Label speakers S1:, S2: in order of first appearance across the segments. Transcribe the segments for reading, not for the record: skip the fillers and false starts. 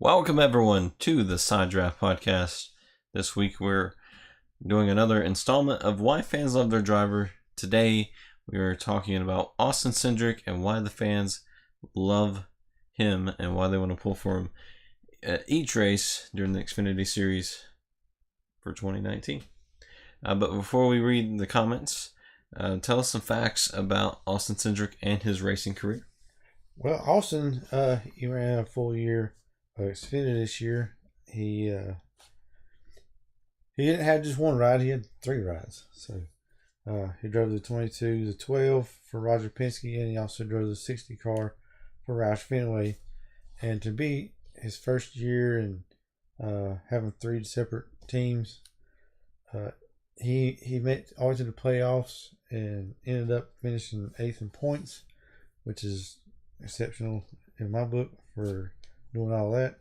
S1: Welcome, everyone, to the Side Draft Podcast. This week, we're doing another installment of Why Fans Love Their Driver. Today, we are talking about Austin Cindric and why the fans love him and why they want to pull for him at each race during the Xfinity Series for 2019. But before we read the comments, tell us some facts about Austin Cindric and his racing career.
S2: Well, Austin, he ran a full year of Xfinity this year. He didn't have just one ride; he had three rides. So he drove the 22, the 12 for Roger Penske, and he also drove the 60 car for Roush Fenway. And to be his first year and having three separate teams, he made all to the playoffs and ended up finishing 8th in points, which is exceptional in my book for doing all that.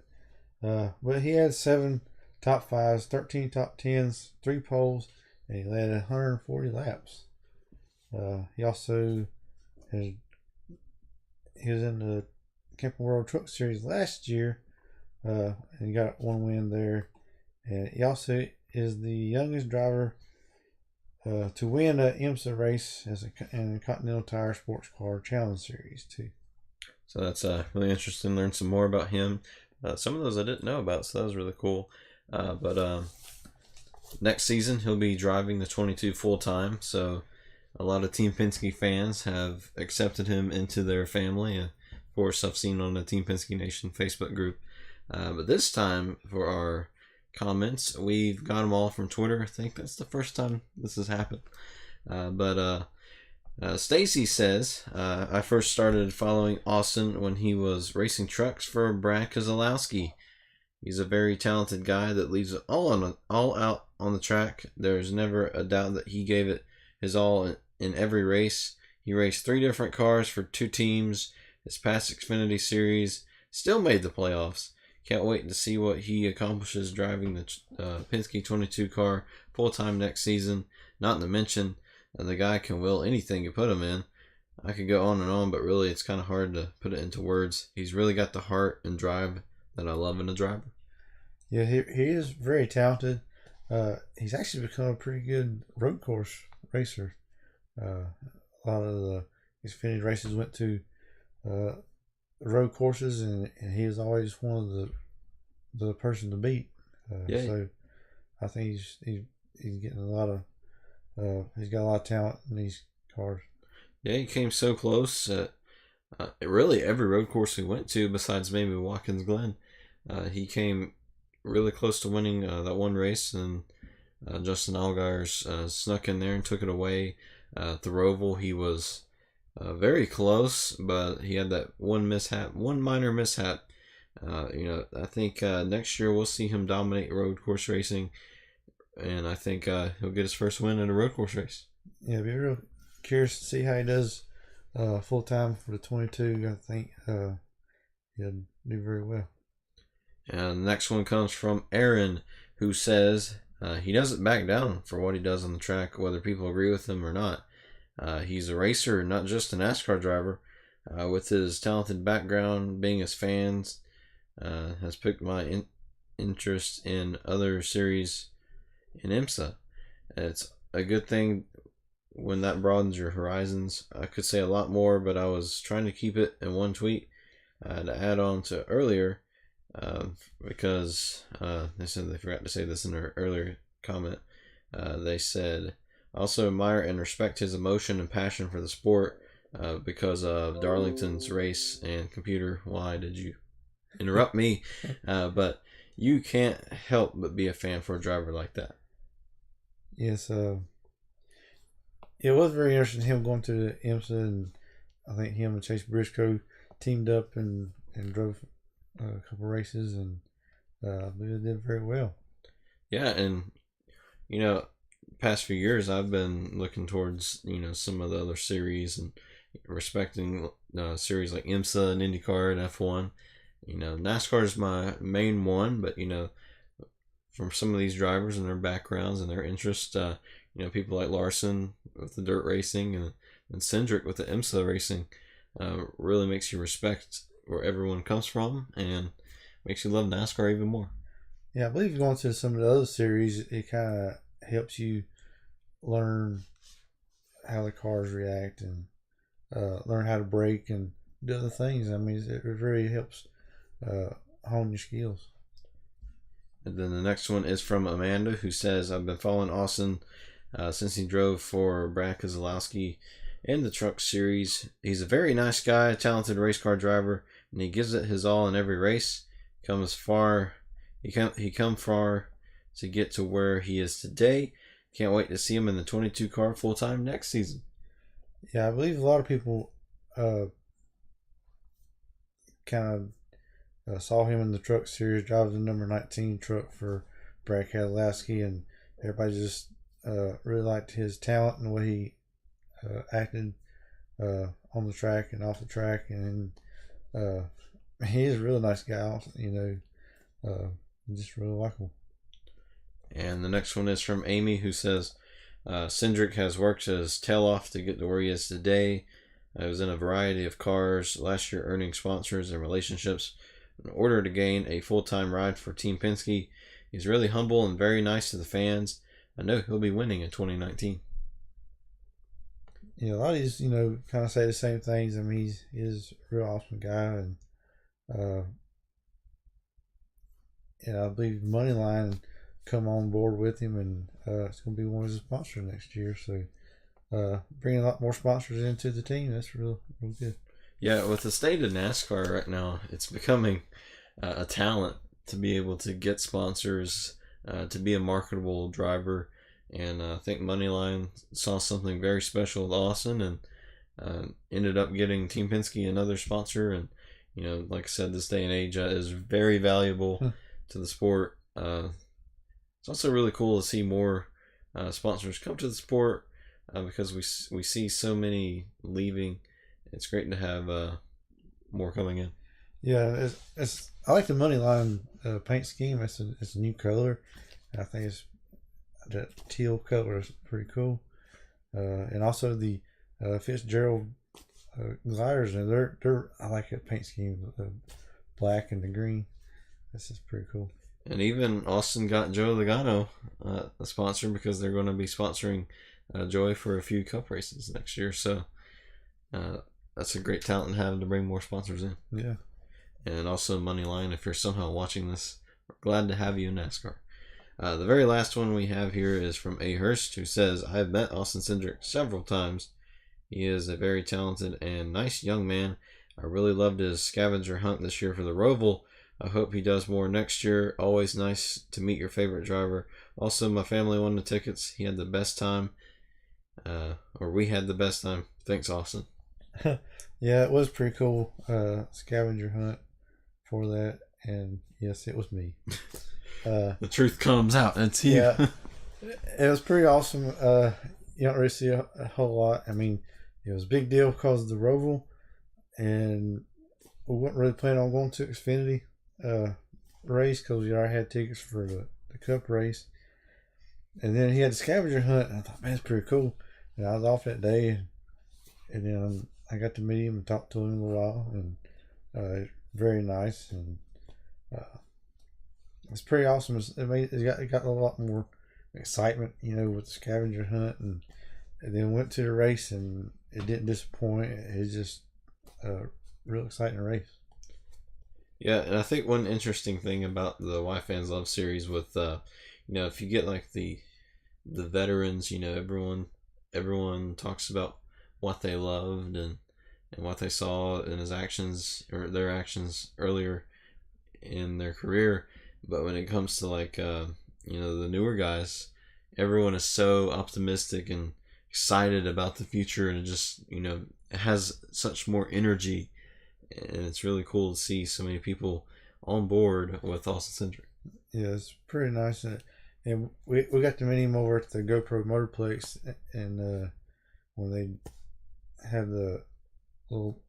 S2: But he had 7 top 5s, 13 top 10s, 3 poles, and he led 140 laps. He also he was in the Camping World Truck Series last year, and he got one win there. And he also is the youngest driver to win an IMSA race in the Continental Tire Sports Car Challenge Series too.
S1: So that's really interesting. Learn some more about him. Some of those I didn't know about, so that was really cool. But next season he'll be driving the 22 full time. So a lot of Team Penske fans have accepted him into their family. Of course, I've seen on the Team Penske Nation Facebook group. But this time for our comments, we've got them all from Twitter. I think that's the first time this has happened. Stacy says, I first started following Austin when he was racing trucks for Brad Keselowski. He's a very talented guy that leaves it all out on the track. There's never a doubt that he gave it his all in every race. He raced 3 different cars for 2 teams. His past Xfinity Series still made the playoffs. Can't wait to see what he accomplishes driving the Penske 22 car full-time next season. Not to mention, the guy can will anything you put him in. I could go on and on, but really it's kind of hard to put it into words. He's really got the heart and drive that I love in a driver.
S2: Yeah, he is very talented. He's actually become a pretty good road course racer. A lot of the Xfinity races went to road courses, and he was always one of the person to beat. So I think he's getting a lot of he's got a lot of talent in these cars.
S1: Yeah, he came so close at really every road course we went to, besides maybe Watkins Glen. He came really close to winning that one race, and Justin Allgaier snuck in there and took it away. At the Roval, he was very close, but he had that one minor mishap. I think next year we'll see him dominate road course racing, and I think he'll get his first win in a road course race.
S2: Yeah, be real curious to see how he does full time for the 22. I think he'll do very well.
S1: And the next one comes from Aaron, who says he doesn't back down for what he does on the track, whether people agree with him or not. He's a racer, not just a NASCAR driver. With his talented background, being his fans, has piqued my interest in other series in IMSA. It's a good thing when that broadens your horizons. I could say a lot more, but I was trying to keep it in one tweet to add on to earlier, because they said they forgot to say this in their earlier comment. They said, I also admire and respect his emotion and passion for the sport because of Darlington's race. And computer, why did you interrupt me? But you can't help but be a fan for a driver like that.
S2: Yes, it was very interesting him going to the IMSA, and I think him and Chase Briscoe teamed up and drove a couple races, and they did very well.
S1: Yeah, and past few years I've been looking towards some of the other series and respecting series like IMSA and IndyCar and F1. NASCAR is my main one, but from some of these drivers and their backgrounds and their interests, people like Larson with the dirt racing and Cindric with the IMSA racing, really makes you respect where everyone comes from and makes you love NASCAR even more.
S2: Yeah, I believe going to some of the other series, it kind of helps you learn how the cars react and learn how to brake and do other things. I mean, it really helps hone your skills.
S1: And then the next one is from Amanda, who says, I've been following Austin since he drove for Brad Keselowski in the Truck Series. He's a very nice guy, talented race car driver, and he gives it his all in every race. Comes far, he come far to get to where he is today. Can't wait to see him in the 22 car full time next season.
S2: Yeah, I believe a lot of people kind of saw him in the Truck Series driving the number 19 truck for Brad Keselowski, and everybody just really liked his talent and the way he acted on the track and off the track, and he is a really nice guy, just really likable.
S1: And the next one is from Amy, who says, Cindric has worked his tail off to get to where he is today. He was in a variety of cars last year, earning sponsors and relationships in order to gain a full-time ride for Team Penske. He's really humble and very nice to the fans. I know he'll be winning in 2019.
S2: A lot of these, kind of say the same things. I mean, he's a real awesome guy, and I believe Moneyline come on board with him, and it's going to be one of his sponsors next year. So bringing a lot more sponsors into the team, that's real good.
S1: Yeah, with the state of NASCAR right now, it's becoming a talent to be able to get sponsors, to be a marketable driver. And I think Moneyline saw something very special with Austin and ended up getting Team Penske another sponsor. And, like I said, this day and age is very valuable to the sport. It's also really cool to see more sponsors come to the sport because we see so many leaving. It's great to have more coming in.
S2: Yeah, I like the Moneyline paint scheme. It's a new color. I think that teal color is pretty cool. And also the Fitzgerald gliders, and I like that paint scheme, the black and the green. This is pretty cool.
S1: And even Austin got Joe Logano a sponsor because they're going to be sponsoring Joey for a few Cup races next year. So that's a great talent to have to bring more sponsors in.
S2: Yeah.
S1: And also Moneyline, if you're somehow watching this, we're glad to have you in NASCAR. The very last one we have here is from A. Hurst, who says, I've met Austin Cindric several times. He is a very talented and nice young man. I really loved his scavenger hunt this year for the Roval. I hope he does more next year. Always nice to meet your favorite driver. Also, my family won the tickets. He had the best time. Or we had the best time. Thanks, Austin.
S2: Yeah, it was pretty cool. Scavenger hunt for that. And yes, it was me.
S1: The truth comes out. It's you.
S2: Yeah, it was pretty awesome. You don't really see a whole lot. I mean, it was a big deal because of the Roval, and we weren't really planning on going to Xfinity race because we already had tickets for the Cup race. And then he had the scavenger hunt, and I thought, man, it's pretty cool. And I was off that day, and then I got to meet him and talk to him in a while, and very nice, and it's pretty awesome. It got a lot more excitement, with the scavenger hunt, and then went to the race, and it didn't disappoint. It's just a real exciting race.
S1: Yeah, and I think one interesting thing about the Why Fans Love series with, if you get like the veterans, everyone talks about what they loved and what they saw in his actions or their actions earlier in their career. But when it comes to the newer guys, everyone is so optimistic and excited about the future, and it just, it has such more energy, and it's really cool to see so many people on board with Austin Cindric.
S2: Yeah, it's pretty nice, and we got to meet him over at the GoPro Motorplex, and when they have the little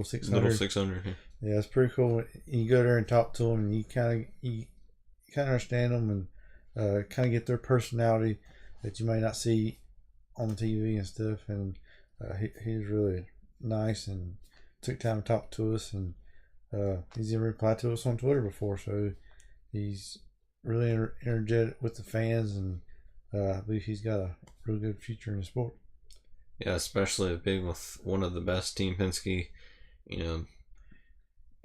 S2: 600.
S1: Little 600. Yeah.
S2: Yeah, it's pretty cool. You go there and talk to them, and you kind of understand them, and kind of get their personality that you may not see on TV and stuff. And he's really nice and took time to talk to us, and He's even replied to us on Twitter before, so he's really energetic with the fans, and I believe he's got a real good future in the sport.
S1: Yeah, especially being with one of the best, Team Penske. You know,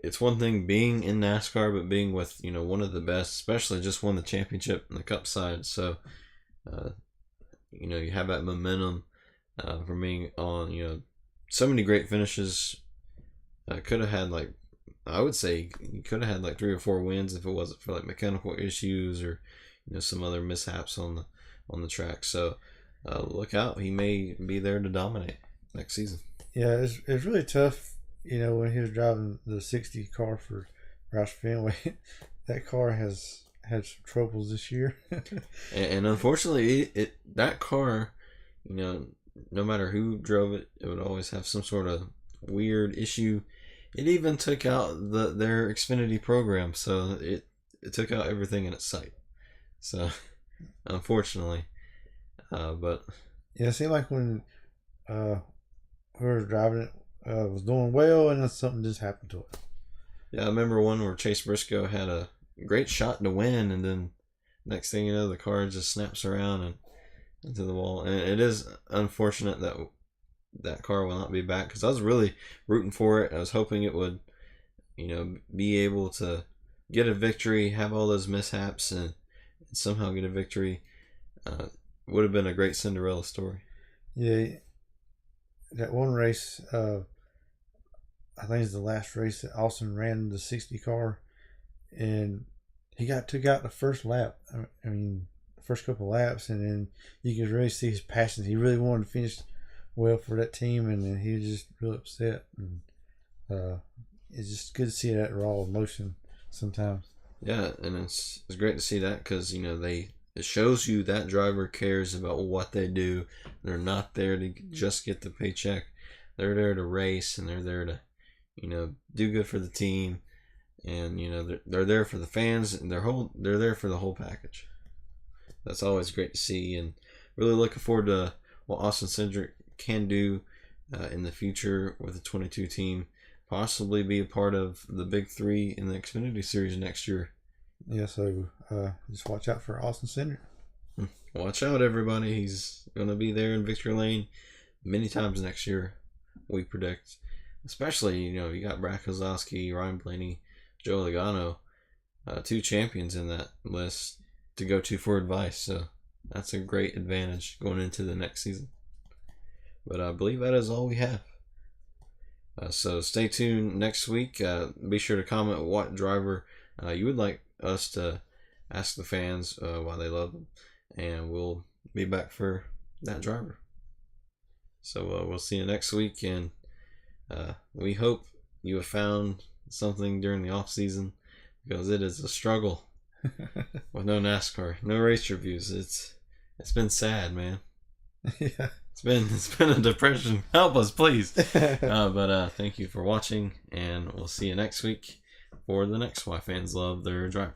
S1: it's one thing being in NASCAR, but being with, you know, one of the best, especially just won the championship in the Cup side. So, you know, you have that momentum from being on, you know, so many great finishes. Could have had like, I would say you could have had like 3 or 4 wins if it wasn't for like mechanical issues or, you know, some other mishaps on the track. So look out, he may be there to dominate next season.
S2: Yeah, it's really tough. You know, when he was driving the 60 car for Roush Fenway, that car has had some troubles this year.
S1: and unfortunately, that car, you know, no matter who drove it, it would always have some sort of weird issue. It even took out their Xfinity program, so it took out everything in its sight. So, unfortunately, but
S2: yeah, it seemed like when whoever was driving it was doing well, and then something just happened to it.
S1: Yeah, I remember one where Chase Briscoe had a great shot to win, and then next thing you know, the car just snaps around and into the wall. And it is unfortunate that that car will not be back, because I was really rooting for it. I was hoping it would, you know, be able to get a victory, have all those mishaps, and somehow get a victory. Would have been a great Cinderella story.
S2: Yeah, that one race, I think it's the last race that Austin ran the 60 car, and he took out the first lap. I mean, the first couple of laps, and then you could really see his passion. He really wanted to finish well for that team, and then he was just real upset. And it's just good to see that raw emotion sometimes.
S1: Yeah, and it's great to see that, because, you know, it shows you that driver cares about what they do. They're not there to just get the paycheck. They're there to race, and they're there to, you know, do good for the team, and, you know, they're there for the fans, and they're there for the whole package. That's always great to see, and really looking forward to what Austin Cindric can do in the future with the 22 team. Possibly be a part of the Big 3 in the Xfinity Series next year.
S2: Yeah, so just watch out for Austin Cindric.
S1: Watch out, everybody. He's going to be there in Victory Lane many times next year, we predict. Especially, you know, you got Brad Keselowski, Ryan Blaney, Joe Logano, 2 champions in that list to go to for advice. So that's a great advantage going into the next season. But I believe that is all we have. So stay tuned next week. Be sure to comment what driver you would like us to ask the fans why they love them, and we'll be back for that driver. So we'll see you next week, and we hope you have found something during the off season, because it is a struggle with no NASCAR, no race reviews. It's been sad, man.
S2: Yeah.
S1: It's been a depression. Help us, please. But thank you for watching, and we'll see you next week for the next Why Fans Love Their Driver.